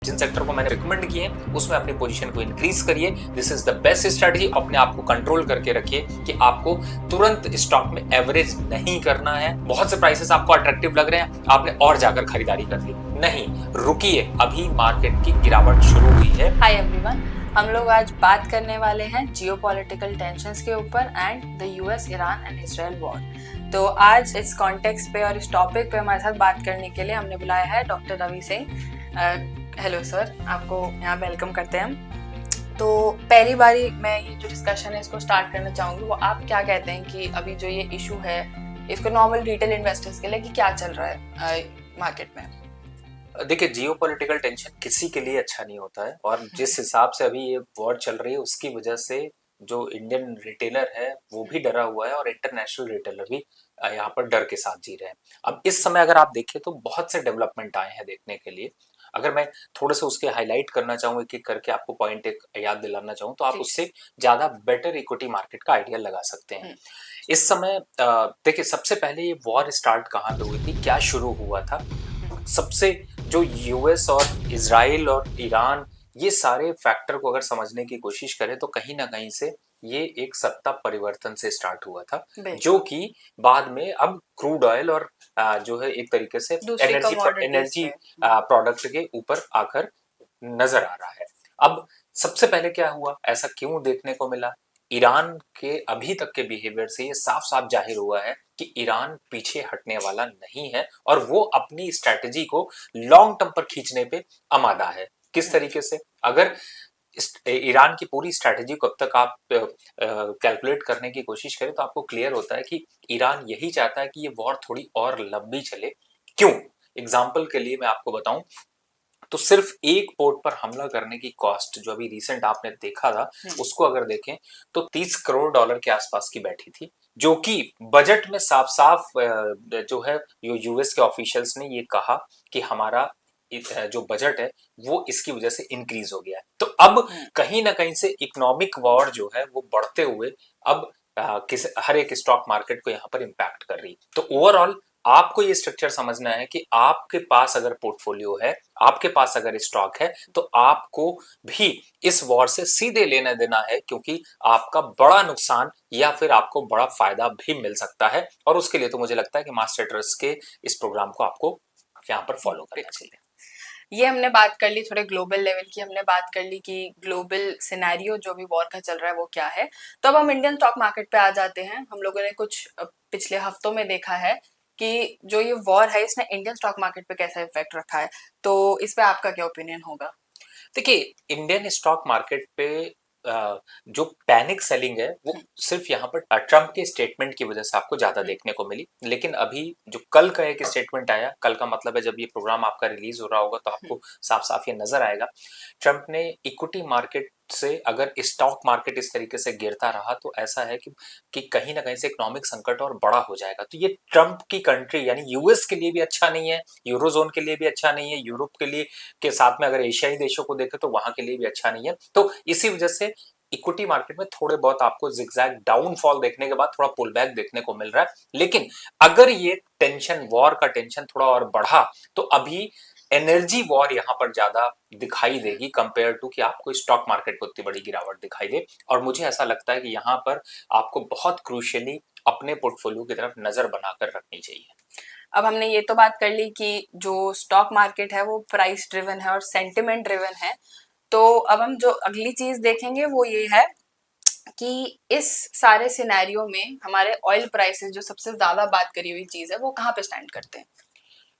जिन sector को मैंने recommend किए हैं उसमें अपनी पोजीशन को इंक्रीज करिए। This is the best strategy. अपने आप को कंट्रोल करके रखिए कि आपको तुरंत स्टॉक में एवरेज नहीं करना है। बहुत से प्राइसेस आपको अट्रैक्टिव लग रहे हैं, आपने और जाकर खरीदारी कर ली, नहीं, रुकिए, अभी मार्केट की गिरावट शुरू हुई है। हाय एवरीवन, हम लोग आज बात करने वाले हैं जियोपॉलिटिकल टेंशंस के ऊपर and the US Iran and Israel war. तो आज इस कॉन्टेक्स्ट पे और इस टॉपिक पे हमारे साथ बात करने के लिए हमने बुलाया है doctor Ravi Singh. Hello sir, आपको यहाँ वेलकम करते हैं हम। तो पहली बारी मैं ये जो डिस्कशन है इसको स्टार्ट करना चाहूँगी, वो आप क्या कहते हैं कि अभी जो ये इशू है इसको नॉर्मल रिटेल इन्वेस्टर्स के लिए कि क्या चल रहा है मार्केट में? देखिए, जियोपॉलिटिकल टेंशन किसी के लिए अच्छा नहीं होता है, और जिस हिसाब से अभी ये वॉर चल रही है उसकी वजह से जो इंडियन रिटेलर है वो भी डरा हुआ है और इंटरनेशनल रिटेलर भी यहाँ पर डर के साथ जी रहे हैं। अब इस समय अगर आप देखें तो बहुत से डेवलपमेंट आए हैं देखने के लिए। अगर मैं थोड़े से उसके हाईलाइट करना चाहूँ, एक एक करके आपको पॉइंट एक याद दिलाना चाहूँ, तो आप उससे ज्यादा बेटर इक्विटी मार्केट का आइडिया लगा सकते हैं। इस समय देखिए, सबसे पहले ये वॉर स्टार्ट कहाँ पे हुई थी, क्या शुरू हुआ था? सबसे जो यूएस और इजराइल और ईरान, ये सारे फैक्टर को अगर समझने की कोशिश करें तो कहीं ना कहीं से ये एक सत्ता परिवर्तन से स्टार्ट हुआ था, जो कि बाद में अब क्रूड ऑयल और जो है एक तरीके से एनर्जी प्रोडक्ट के ऊपर आकर नजर आ रहा है। अब सबसे पहले क्या हुआ, ऐसा क्यों देखने को मिला? ईरान के अभी तक के बिहेवियर से ये साफ साफ जाहिर हुआ है कि ईरान पीछे हटने वाला नहीं है और वो अपनी स्ट्रेटेजी को लॉन्ग टर्म पर खींचने पे आमादा है। किस तरीके से? अगर ईरान की पूरी स्ट्रेटेजी को अब तक आप कैलकुलेट करने की कोशिश करें तो आपको क्लियर होता है कि ईरान यही चाहता है कि ये वॉर थोड़ी और लंबी चले। क्यों? एग्जाम्पल के लिए मैं आपको बताऊं तो सिर्फ एक पोर्ट पर हमला करने की कॉस्ट जो अभी रिसेंट आपने देखा था, उसको अगर देखें तो 30 करोड़ डॉलर के आसपास की बैठी थी, जो कि बजट में साफ साफ जो है यूएस के ऑफिशियल्स ने ये कहा कि हमारा जो बजट है वो इसकी वजह से इंक्रीज हो गया है। तो अब कहीं ना कहीं से इकोनॉमिक वॉर जो है वो बढ़ते हुए अब हर एक स्टॉक मार्केट को यहाँ पर इम्पैक्ट कर रही। तो ओवरऑल आपको ये स्ट्रक्चर समझना है कि आपके पास अगर पोर्टफोलियो है, आपके पास अगर स्टॉक है, तो आपको भी इस वॉर से सीधे लेना देना है, क्योंकि आपका बड़ा नुकसान या फिर आपको बड़ा फायदा भी मिल सकता है। और उसके लिए तो मुझे लगता है कि मास्टर ट्रेडर्स के इस प्रोग्राम को आपको यहाँ पर फॉलो करना चाहिए। ये हमने बात कर ली थोड़े ग्लोबल लेवल की, हमने बात कर ली कि ग्लोबल सिनेरियो जो भी वॉर का चल रहा है वो क्या है। तो अब हम इंडियन स्टॉक मार्केट पे आ जाते हैं। हम लोगों ने कुछ पिछले हफ्तों में देखा है कि जो ये वॉर है इसने इंडियन स्टॉक मार्केट पे कैसा इफेक्ट रखा है। तो इस पे आपका क्या ओपिनियन होगा? देखिए, इंडियन स्टॉक मार्केट पे जो पैनिक सेलिंग है वो सिर्फ यहाँ पर ट्रम्प के स्टेटमेंट की वजह से आपको ज्यादा देखने को मिली। लेकिन अभी जो कल का एक स्टेटमेंट आया, कल का मतलब है जब ये प्रोग्राम आपका रिलीज हो रहा होगा तो आपको साफ साफ ये नजर आएगा। ट्रम्प ने इक्विटी मार्केट से, अगर स्टॉक मार्केट इस तरीके से गिरता रहा तो ऐसा है कि कहीं ना कहीं से इकोनॉमिक संकट और बड़ा हो जाएगा। तो ये ट्रम्प की कंट्री यानी यूएस के लिए भी अच्छा नहीं है, यूरोजोन के लिए भी अच्छा नहीं है, यूरोप के लिए के साथ में अगर एशियाई देशों को देखें तो वहां के लिए भी अच्छा नहीं है। तो इसी वजह से इक्विटी मार्केट में थोड़े बहुत आपको जिगजैग डाउनफॉल देखने के बाद थोड़ा पुल बैक देखने को मिल रहा है। लेकिन अगर ये टेंशन, वॉर का टेंशन थोड़ा और बढ़ा तो अभी एनर्जी वॉर यहां पर ज्यादा दिखाई देगी कंपेयर टू कि आपको स्टॉक मार्केट को इतनी बड़ी गिरावट दिखाई दे। और मुझे ऐसा लगता है कि यहां पर आपको बहुत क्रूशियली अपने पोर्टफोलियो की तरफ नजर बनाकर रखनी चाहिए। अब हमने ये तो बात कर ली कि जो स्टॉक मार्केट है वो प्राइस ड्रिवन है और सेंटिमेंट ड्रिवन है। तो अब हम जो अगली चीज देखेंगे वो ये है कि इस सारे सिनेरियो में हमारे ऑयल प्राइसेस जो सबसे ज्यादा बात करी हुई चीज है वो कहाँ पे स्टैंड करते हैं?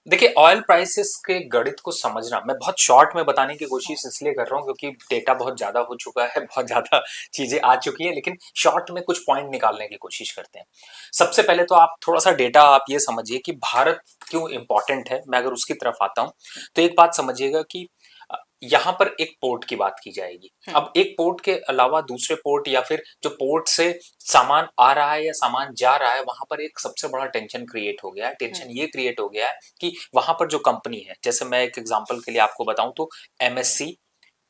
देखिए, ऑयल प्राइसेस के गणित को समझना, मैं बहुत शॉर्ट में बताने की कोशिश इसलिए कर रहा हूँ क्योंकि डेटा बहुत ज्यादा हो चुका है, बहुत ज्यादा चीजें आ चुकी है, लेकिन शॉर्ट में कुछ पॉइंट निकालने की कोशिश करते हैं। सबसे पहले तो आप थोड़ा सा डेटा आप ये समझिए कि भारत क्यों इंपॉर्टेंट है। मैं अगर उसकी तरफ आता हूँ तो एक बात समझिएगा कि यहाँ पर एक पोर्ट की बात की जाएगी। अब एक पोर्ट के अलावा दूसरे पोर्ट या फिर जो पोर्ट से सामान आ रहा है या सामान जा रहा है, वहां पर एक सबसे बड़ा टेंशन क्रिएट हो गया है। टेंशन ये क्रिएट हो गया है कि वहां पर जो कंपनी है, जैसे मैं एक एग्जांपल के लिए आपको बताऊं तो एमएससी,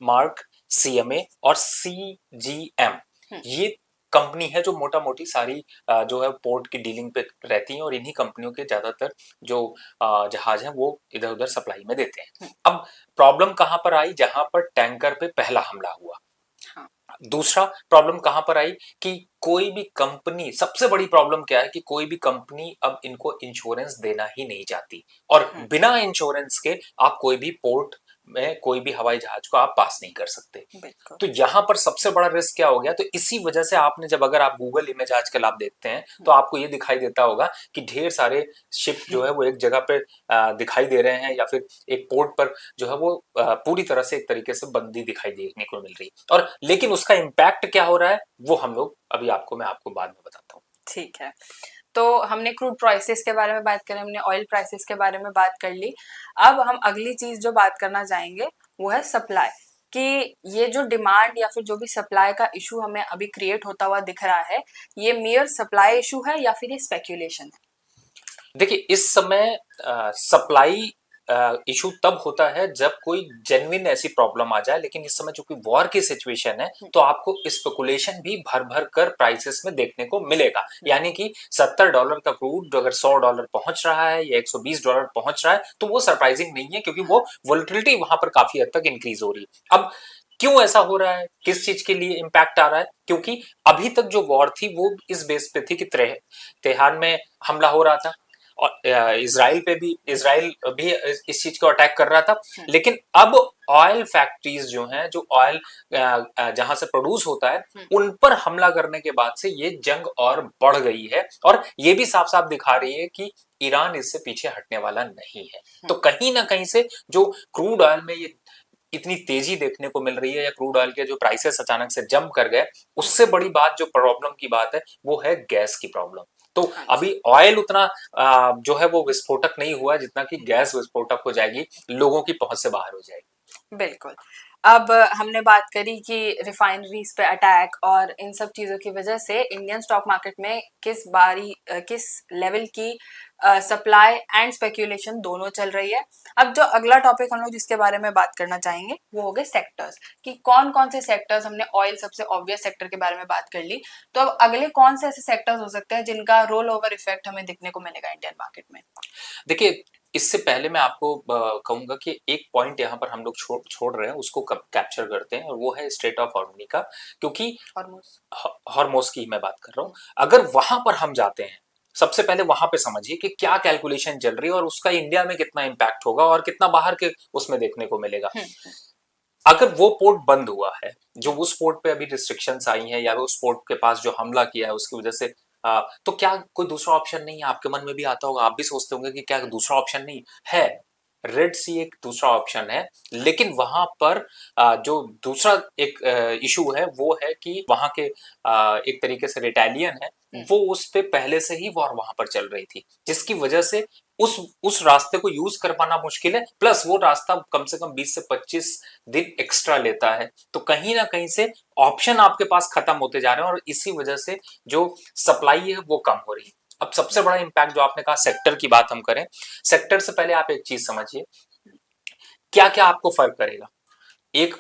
मार्क, सीएमए और सीजीएम, ये कंपनी है जो मोटा मोटी सारी जो है पोर्ट की डीलिंग पे रहती हैं और इन्हीं कंपनियों के ज्यादातर जो जहाज हैं वो इधर उधर सप्लाई में देते हैं। अब प्रॉब्लम कहां पर आई, जहां पर टैंकर पे पहला हमला हुआ। हाँ। दूसरा प्रॉब्लम कहां पर आई कि कोई भी कंपनी, सबसे बड़ी प्रॉब्लम क्या है कि कोई भी कंपनी अब इनको इंश्योरेंस देना ही नहीं चाहती, और बिना इंश्योरेंस के आप कोई भी पोर्ट में कोई भी हवाई जहाज को आप पास नहीं कर सकते। तो यहां पर सबसे बड़ा रिस्क क्या हो गया, तो इसी वजह से आपने जब अगर आप गूगल इमेज आजकल आप देखते हैं तो आपको ये दिखाई देता होगा कि ढेर सारे शिप जो है वो एक जगह पे दिखाई दे रहे हैं, या फिर एक पोर्ट पर जो है वो पूरी तरह से एक तरीके से बंदी दिखाई देखने को मिल रही है। और लेकिन उसका इम्पैक्ट क्या हो रहा है वो हम लोग अभी मैं आपको बाद में बताता हूँ। ठीक है, तो हमने क्रूड प्राइसेस के बारे में बात करी, हमने ऑयल प्राइसेस के बारे में बात कर ली। अब हम अगली चीज जो बात करना चाहेंगे वो है सप्लाई, कि ये जो डिमांड या फिर जो भी सप्लाई का इशू हमें अभी क्रिएट होता हुआ दिख रहा है, ये मियर सप्लाई इशू है या फिर ये स्पेक्यूलेशन है? देखिए, इस समय सप्लाई इशू तब होता है जब कोई जेन्युइन ऐसी प्रॉब्लम आ जाए, लेकिन इस समय चूंकि वॉर की सिचुएशन है तो आपको स्पेकुलेशन भी भर भर कर प्राइसेस में देखने को मिलेगा। यानी कि $70 का क्रूड अगर $100 पहुंच रहा है या $120 पहुंच रहा है तो वो सरप्राइजिंग नहीं है, क्योंकि वो वोलेटिलिटी वहां पर काफी हद तक इंक्रीज हो रही है। अब क्यों ऐसा हो रहा है, किस चीज के लिए इंपैक्ट आ रहा है, क्योंकि अभी तक जो वॉर थी वो इस बेस पे थी कि तेहरान में हमला हो रहा था और इसराइल भी इस चीज को अटैक कर रहा था। लेकिन अब ऑयल फैक्ट्रीज जो हैं, जो ऑयल जहां से प्रोड्यूस होता है उन पर हमला करने के बाद से ये जंग और बढ़ गई है, और ये भी साफ साफ दिखा रही है कि ईरान इससे पीछे हटने वाला नहीं है। तो कहीं ना कहीं से जो क्रूड ऑयल में ये इतनी तेजी देखने को मिल रही है, या क्रूड ऑयल के जो प्राइसेस अचानक से जंप कर गए, उससे बड़ी बात जो प्रॉब्लम की बात है वो है गैस की प्रॉब्लम। तो अभी ऑयल उतना जो है वो विस्फोटक नहीं हुआ जितना कि गैस विस्फोटक हो जाएगी, लोगों की पहुंच से बाहर हो जाएगी। बिल्कुल। अब हमने बात करी कि रिफाइनरीज पे अटैक और इन सब चीजों की वजह से इंडियन स्टॉक मार्केट में किस लेवल की सप्लाई एंड स्पेक्यूलेशन दोनों चल रही है। अब जो अगला टॉपिक हम लोग जिसके बारे में बात करना चाहेंगे वो हो गए सेक्टर्स, कि कौन कौन से सेक्टर्स, हमने ऑयल सबसे ऑब्वियस सेक्टर के बारे में बात कर ली, तो अब अगले कौन से ऐसे सेक्टर्स हो सकते हैं जिनका रोल ओवर इफेक्ट हमें दिखने को मिलेगा इंडियन मार्केट में? देखिए, इससे पहले मैं आपको कहूंगा कि एक पॉइंट यहाँ पर हम लोग छोड़ रहे हैं, उसको कैप्चर करते हैं, और वो है स्ट्रेट ऑफ हॉर्मुज का, क्योंकि हॉर्मुज की मैं बात कर रहा हूँ। अगर वहां पर हम जाते हैं, सबसे पहले वहां पे समझिए कि क्या कैलकुलेशन चल रही है और उसका इंडिया में कितना इंपैक्ट होगा और कितना बाहर के उसमें देखने को मिलेगा। अगर वो पोर्ट बंद हुआ है, जो उस पोर्ट पे अभी रिस्ट्रिक्शंस आई हैं, या उस पोर्ट के पास जो हमला किया है उसकी वजह से तो क्या कोई दूसरा ऑप्शन नहीं है? आपके मन में भी आता होगा, आप भी सोचते होंगे कि क्या दूसरा ऑप्शन नहीं है। रेड सी एक दूसरा ऑप्शन है, लेकिन वहां पर जो दूसरा एक इशू है वो है कि वहां के एक तरीके से रिटेलियन है, वो उस पे पहले से ही वॉर वहां पर चल रही थी, जिसकी वजह से उस रास्ते को यूज कर पाना मुश्किल है। प्लस वो रास्ता कम से कम 20 से 25 दिन एक्स्ट्रा लेता है, तो कहीं ना कहीं से ऑप्शन आपके पास खत्म होते जा रहे हैं, और इसी वजह से जो सप्लाई है वो कम हो रही है। अब सबसे बड़ा इंपैक्ट जो आपने कहा सेक्टर की बात हम करें, सेक्टर से पहले आप एक चीज समझिए, क्या क्या आपको फर्क करेगा। एक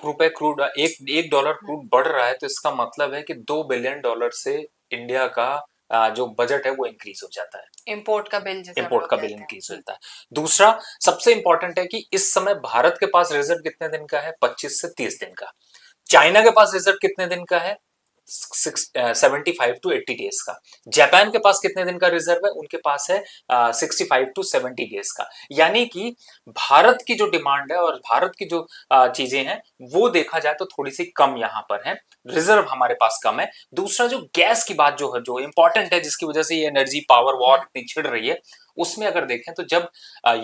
डॉलर क्रूड बढ़ रहा है तो इसका मतलब है कि $2 बिलियन से इंडिया का जो बजट है वो इंक्रीज हो जाता है। इंपोर्ट का बिल इंक्रीज होता है। दूसरा सबसे इंपॉर्टेंट है कि इस समय भारत के पास रिजर्व कितने दिन का है? 25 से 30 दिन का। चाइना के पास रिजर्व कितने दिन का है? 75 to 80 डेज का। जापान के पास कितने दिन का रिजर्व है? उनके पास है 65 to 70 डेज का। यानी कि भारत की जो डिमांड है और भारत की जो चीजें हैं वो देखा जाए तो थोड़ी सी कम यहाँ पर है, रिजर्व हमारे पास कम है। दूसरा जो गैस की बात जो है, जो इंपॉर्टेंट है, जिसकी वजह से ये एनर्जी पावर वॉर इतनी छिड़ रही है, उसमें अगर देखें तो जब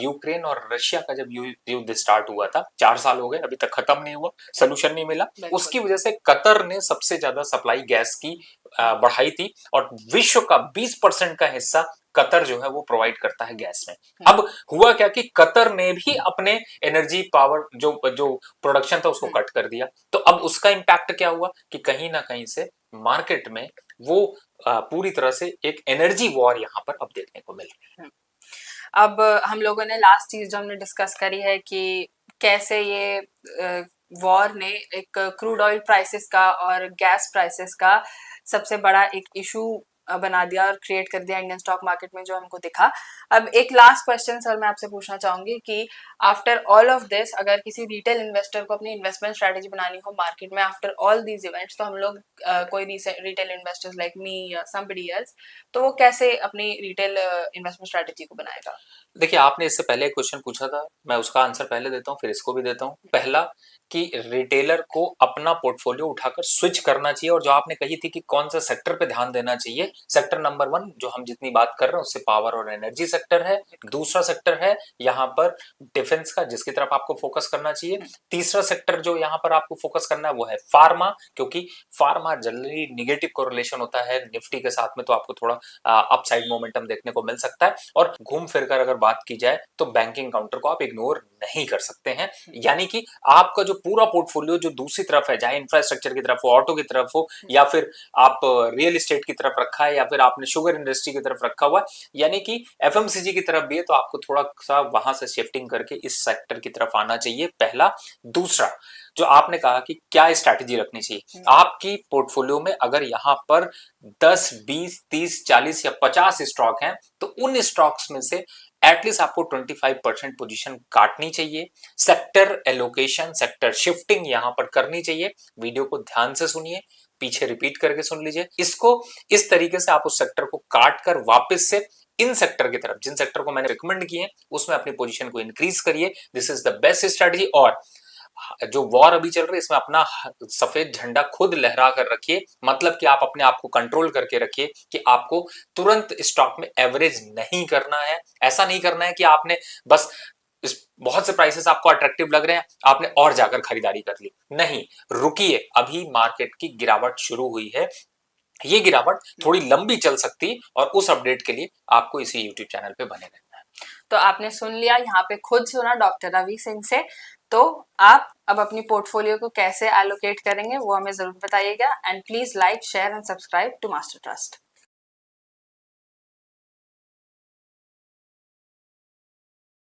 यूक्रेन और रशिया का जब युद्ध स्टार्ट हुआ था, 4 साल हो गए, अभी तक खत्म नहीं हुआ, सोल्यूशन नहीं मिला। उसकी वजह से कतर ने सबसे ज्यादा सप्लाई गैस की बढ़ाई थी, और विश्व का 20% का हिस्सा कतर जो है वो प्रोवाइड करता है गैस में। अब हुआ क्या कि कतर ने भी अपने एनर्जी पावर जो प्रोडक्शन था उसको कट कर दिया। तो अब उसका इंपैक्ट क्या हुआ कि कहीं ना कहीं से मार्केट में वो पूरी तरह से एक एनर्जी वॉर यहाँ पर अब देखने को मिल रही है। अब हम लोगों ने लास्ट चीज जो हमने डिस्कस करी है कि कैसे ये वॉर ने एक क्रूड ऑयल प्राइसेस का और गैस प्राइसेस का सबसे बड़ा एक इशू बना दिया और क्रिएट कर दिया इंडियन स्टॉक मार्केट में, जो हमको दिखा। अब एक लास्ट क्वेश्चन सर मैं आपसे पूछना चाहूंगी कि आफ्टर ऑल ऑफ दिस, अगर किसी रिटेल इन्वेस्टर को अपनी इन्वेस्टमेंट स्ट्रेटेजी बनानी हो मार्केट में आफ्टर ऑल दीज इवेंट्स, तो हम लोग कोई रिटेल इन्वेस्टर्स लाइक मी या समबडी एल्स, तो वो कैसे अपनी रिटेल इन्वेस्टमेंट स्ट्रेटेजी को बनाएगा? देखिए, आपने इससे पहले एक क्वेश्चन पूछा था, मैं उसका आंसर पहले देता हूँ, फिर इसको भी देता हूँ। पहला कि रिटेलर को अपना पोर्टफोलियो उठाकर स्विच करना चाहिए, और जो आपने कही थी कि कौन सा सेक्टर पे ध्यान देना चाहिए, सेक्टर नंबर 1 जो हम जितनी बात कर रहे हैं उससे पावर और एनर्जी सेक्टर है। दूसरा सेक्टर है यहाँ पर डिफेंस का, जिसकी तरफ आपको फोकस करना चाहिए। तीसरा सेक्टर जो यहाँ पर आपको फोकस करना है वो है फार्मा, क्योंकि फार्मा जनरली निगेटिव कोरिलेशन होता है निफ्टी के साथ में, तो आपको थोड़ा अपसाइड मोमेंटम देखने को मिल सकता है। और घूम फिर कर अगर बात की जाए तो बैंकिंग काउंटर को आप इग्नोर नहीं कर सकते हैं। यानी कि आपका जो पूरा पोर्टफोलियो जो दूसरी तरफ है, चाहे इंफ्रास्ट्रक्चर की तरफ हो, ऑटो की तरफ हो, या फिर आप रियल एस्टेट की तरफ रखा है, या फिर आपने शुगर इंडस्ट्री की तरफ रखा हुआ है, यानी कि एफएमसीजी की तरफ भी है, तो आपको थोड़ा सा वहां से शिफ्टिंग करके इस सेक्टर की तरफ आना चाहिए, पहला। दूसरा, जो आपने कहा कि क्या स्ट्रैटेजी रखनी चाहिए आपकी पोर्टफोलियो में, अगर यहां पर 10, 20, 30, 40 या 50 स्टॉक हैं, तो उन स्टॉक्स में से एटलीस्ट आपको 25% पोजीशन काटनी चाहिए। सेक्टर एलोकेशन, सेक्टर शिफ्टिंग यहां पर करनी चाहिए। वीडियो को ध्यान से सुनिए, पीछे रिपीट करके सुन लीजिए इसको। इस तरीके से आप उस सेक्टर को काट कर वापस से इन सेक्टर की तरफ, जिन सेक्टर को मैंने रिकमेंड किए उसमें अपनी पोजीशन को इंक्रीज करिए। This is the best strategy. और जो वॉर अभी चल रही है इसमें अपना सफेद झंडा खुद लहरा कर रखिए, मतलब कि आप अपने आप को कंट्रोल करके रखिए कि आपको तुरंत स्टॉक में एवरेज नहीं करना है। ऐसा नहीं करना है कि आपने बस इस बहुत से प्राइसेस आपको अट्रैक्टिव लग रहे हैं, आपने और जाकर खरीदारी कर ली। नहीं, रुकिए, अभी मार्केट की गिरावट शुरू हुई है, ये गिरावट थोड़ी लंबी चल सकती, और उस अपडेट के लिए आपको इसी यूट्यूब चैनल पे बने रहना है। तो आपने सुन लिया, यहाँ पे खुद सुना डॉक्टर रवि सिंह से। तो आप अब अपनी पोर्टफोलियो को कैसे एलोकेट करेंगे वो हमें जरूर बताइएगा, and please like, share and subscribe to Master trust.